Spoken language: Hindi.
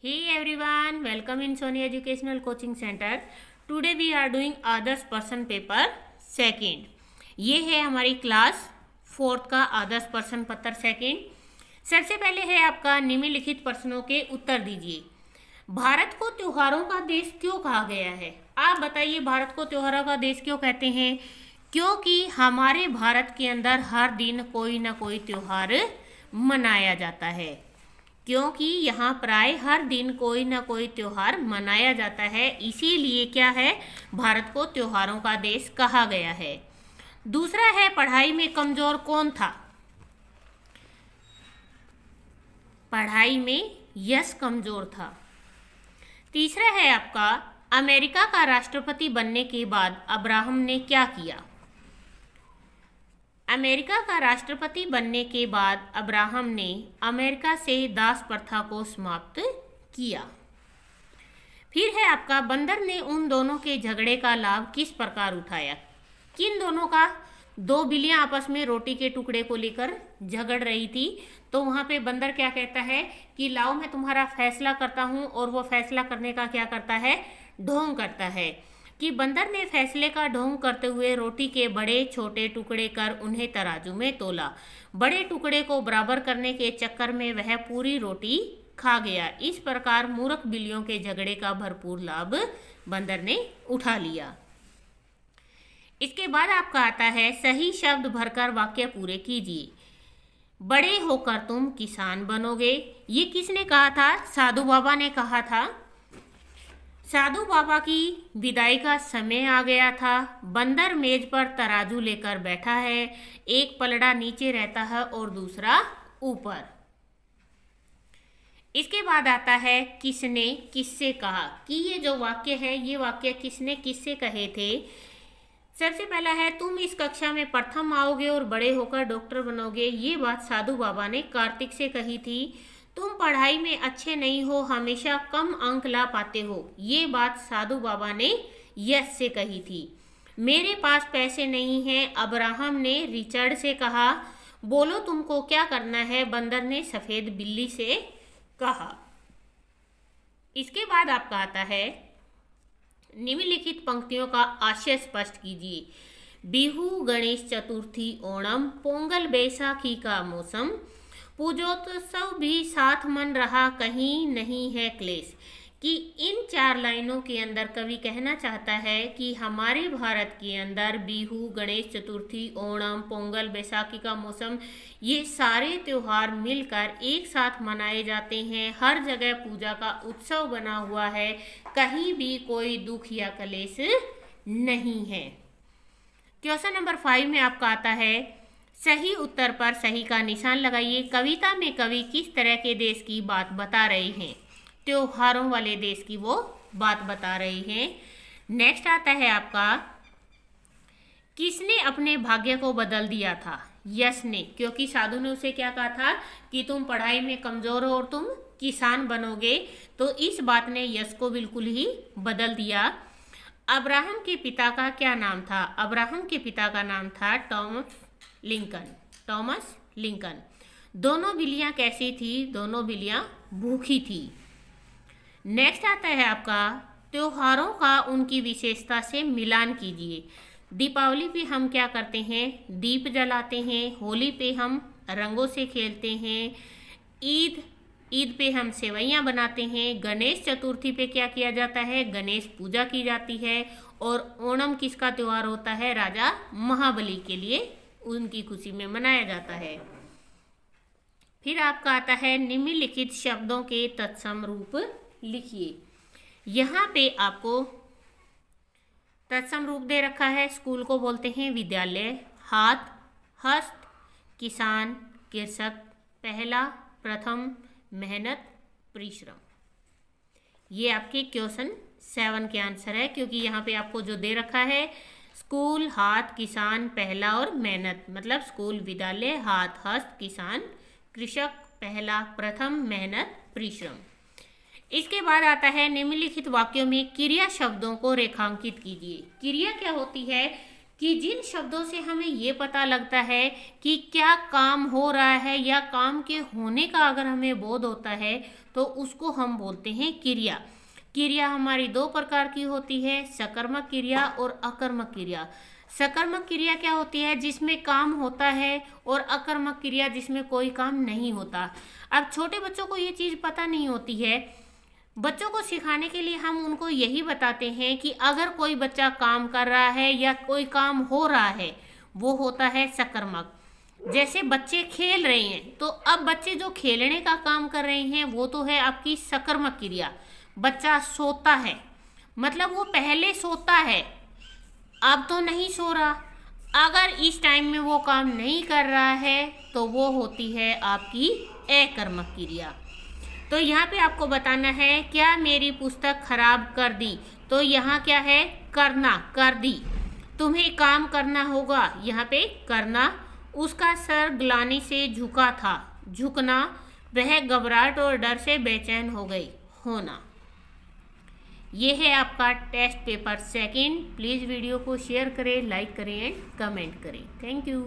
Hey everyone, welcome in Sony Educational Coaching Center. Today we are doing Adarsh person paper second. ये है हमारी क्लास 4th का आदर्श पर्सन पत्र सेकंड. सबसे पहले है आपका निम्नलिखित प्रश्नों के उत्तर दीजिए. भारत को त्योहारों का देश क्यों कहा गया है? आप बताइए, भारत को त्योहारों का देश क्यों कहते हैं? क्योंकि हमारे भारत के अंदर हर दिन कोई ना कोई त्योहार मनाया जाता है. क्योंकि यहाँ प्राय हर दिन कोई ना कोई त्योहार मनाया जाता है, इसीलिए क्या है, भारत को त्योहारों का देश कहा गया है. दूसरा है, पढ़ाई में कमजोर कौन था? पढ़ाई में यश कमजोर था. तीसरा है आपका, अमेरिका का राष्ट्रपति बनने के बाद अब्राहम ने क्या किया? अमेरिका का राष्ट्रपति बनने के बाद अब्राहम ने अमेरिका से दास प्रथा को समाप्त किया. फिर है आपका, बंदर ने उन दोनों के झगड़े का लाभ किस प्रकार उठाया? किन दोनों का? दो बिल्लियां आपस में रोटी के टुकड़े को लेकर झगड़ रही थी, तो वहां पे बंदर क्या कहता है कि लाओ मैं तुम्हारा फैसला करता हूं, और वो फैसला करने का क्या करता है, ढोंग करता है. कि बंदर ने फैसले का ढोंग करते हुए रोटी के बड़े छोटे टुकड़े कर उन्हें तराजू में तोला. बड़े टुकड़े को बराबर करने के चक्कर में वह पूरी रोटी खा गया. इस प्रकार मूर्ख बिल्लियों के झगड़े का भरपूर लाभ बंदर ने उठा लिया. इसके बाद आपका आता है, सही शब्द भरकर वाक्य पूरे कीजिए. बड़े होकर तुम किसान बनोगे, ये किसने कहा था? साधु बाबा ने कहा था. साधु बाबा की विदाई का समय आ गया था. बंदर मेज पर तराजू लेकर बैठा है, एक पलड़ा नीचे रहता है और दूसरा ऊपर. इसके बाद आता है, किसने किससे कहा. कि ये जो वाक्य है, ये वाक्य किसने किससे कहे थे? सबसे पहला है, तुम इस कक्षा में प्रथम आओगे और बड़े होकर डॉक्टर बनोगे. ये बात साधु बाबा ने कार्तिक से कही थी. तुम पढ़ाई में अच्छे नहीं हो, हमेशा कम अंक ला पाते हो. ये बात साधु बाबा ने यश से कही थी. मेरे पास पैसे नहीं हैं, अब्राहम ने रिचर्ड से कहा. बोलो तुमको क्या करना है, बंदर ने सफेद बिल्ली से कहा. इसके बाद आपका आता है, निम्नलिखित पंक्तियों का आशय स्पष्ट कीजिए. बिहू, गणेश चतुर्थी, ओणम, पोंगल, बैसाखी का मौसम, पूजोत्सव भी साथ मन रहा, कहीं नहीं है क्लेश. कि इन 4 लाइनों के अंदर कवि कहना चाहता है कि हमारे भारत के अंदर बिहू, गणेश चतुर्थी, ओणम, पोंगल, बैसाखी का मौसम, ये सारे त्योहार मिलकर एक साथ मनाए जाते हैं. हर जगह पूजा का उत्सव बना हुआ है, कहीं भी कोई दुख या क्लेश नहीं है. क्वेश्चन नंबर 5 में आपका आता है, सही उत्तर पर सही का निशान लगाइए. कविता में कवि किस तरह के देश की बात बता रहे हैं? त्योहारों वाले देश की वो बात बता रहे हैं. नेक्स्ट आता है आपका, किसने अपने भाग्य को बदल दिया था? यश ने. क्योंकि साधु ने उसे क्या कहा था कि तुम पढ़ाई में कमजोर हो और तुम किसान बनोगे, तो इस बात ने यश को बिल्कुल ही बदल दिया. अब्राहम के पिता का क्या नाम था? अब्राहम के पिता का नाम था टॉमस लिंकन. दोनों बिल्लियां कैसी थी? दोनों बिल्लियां भूखी थी. नेक्स्ट आता है आपका, त्योहारों का उनकी विशेषता से मिलान कीजिए. दीपावली पे हम क्या करते हैं? दीप जलाते हैं. होली पे हम रंगों से खेलते हैं. ईद पे हम सेवैयां बनाते हैं. गणेश चतुर्थी पे क्या किया जाता है? गणेश पूजा की जाती है. और ओणम किसका त्योहार होता है? राजा महाबली के लिए, उनकी खुशी में मनाया जाता है. फिर आपका आता है, निम्नलिखित शब्दों के तत्सम रूप लिखिए. यहाँ पे आपको तत्सम रूप दे रखा है. स्कूल को बोलते हैं विद्यालय. हाथ, हस्त, किसान, कृषक, पहला, प्रथम, मेहनत, परिश्रम. ये आपके क्वेश्चन 7 के आंसर है. क्योंकि यहाँ पे आपको जो दे रखा है, स्कूल, हाथ, किसान, पहला और मेहनत, मतलब स्कूल, विद्यालय, हाथ, हस्त, किसान, कृषक, पहला, प्रथम, मेहनत, परिश्रम. इसके बाद आता है, निम्नलिखित वाक्यों में क्रिया शब्दों को रेखांकित कीजिए. क्रिया क्या होती है? कि जिन शब्दों से हमें ये पता लगता है कि क्या काम हो रहा है या काम के होने का अगर हमें बोध होता है तो उसको हम बोलते हैं क्रिया। क्रिया हमारी दो प्रकार की होती है, सकर्मक क्रिया और अकर्मक क्रिया। सकर्मक क्रिया क्या होती है? जिसमें काम होता है, और अकर्मक क्रिया जिसमें कोई काम नहीं होता। अब छोटे बच्चों को ये चीज़ पता नहीं होती है। बच्चों को सिखाने के लिए हम उनको यही बताते हैं कि अगर कोई बच्चा काम कर रहा है या कोई काम हो रहा है, वो होता है सकर्मक। जैसे बच्चे खेल रहे हैं, तो अब बच्चे जो खेलने का काम कर रहे हैं वो तो है आपकी सकर्मक क्रिया। बच्चा सोता है, मतलब वो पहले सोता है, अब तो नहीं सो रहा। अगर इस टाइम में वो काम नहीं कर रहा है तो वो होती है आपकी अकर्मक क्रिया। तो यहाँ पे आपको बताना है, क्या मेरी पुस्तक खराब कर दी? तो यहाँ क्या है? करना, कर दी। तुम्हें काम करना होगा, यहाँ पे करना। उसका सर ग्लानि से झुका था, झुकना। वह घबराहट और डर से बेचैन हो गई, होना। ये है आपका test paper second. Please video को शेयर करें, लाइक करें एंड कमेंट करें। Thank you.